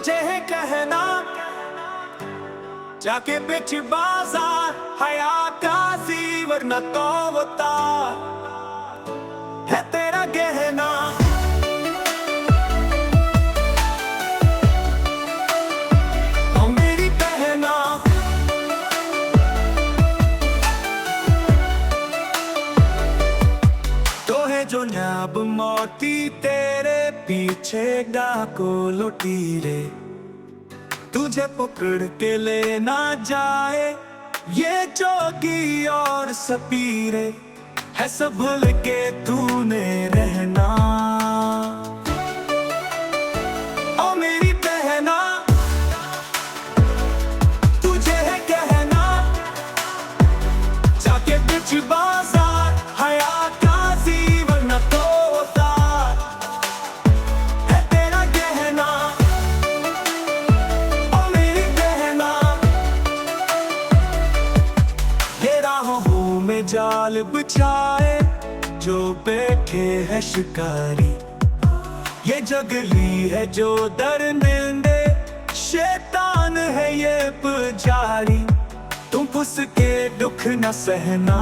तुझे है कहना जाके बिच बाजार हया का वरना तो होता है तेरा गहना। ओ मेरी बहना तो है जो न्याब मोती तेरे पीछे डाको लुटी रे, तुझे पकड़ के ले ना जाए ये चौकी और सपीरे, है सब भूल के तूने रहना। ओ मेरी बहना तुझे है कहना जाके बिच बाजार हया का वरना तो होता है तेरा गहना। ओ मेरी बहना ये राहों में जाल बिछाए जो बैठे है शिकारी, ये जगली है जो दरमिंदे शैतान है ये पुजारी, तुम उसके दुख न सहना।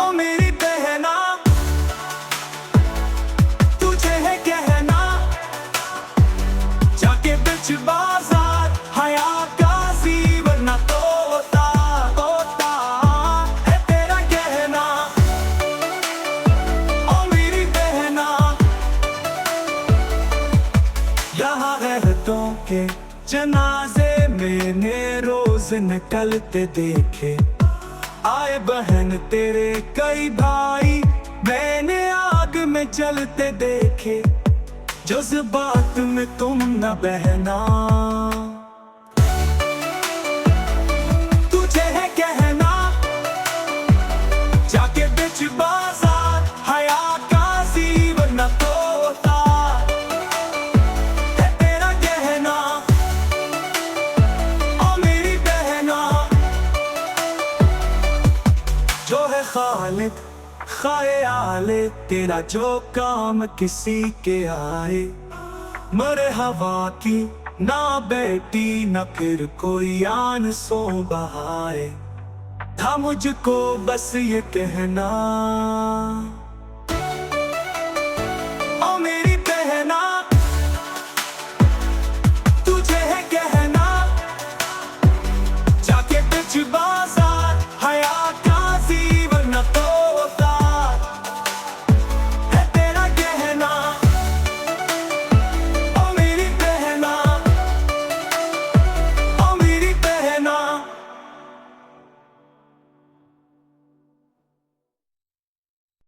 ओ मेरी बहना तुझे है कहना जाके बिच बाजार हया का वरना तो होता है तेरा गहना। ओ मेरी बहना यहाँ रहतों के जनाजे मैंने रोज निकलते देखे, आए बहन तेरे कई भाई मैंने आग में जलते देखे, जज्बात में तुम न बहना। तुझे है कहना जाके बिच बाजार हया का वरना तो होता है तेरा गहना। ओ मेरी बहना जो है खालिद ख्याले तेरा जो काम किसी के आए, मरे हवा की ना बेटी न फिर कोई आन सो बहाए, था मुझको बस ये कहना।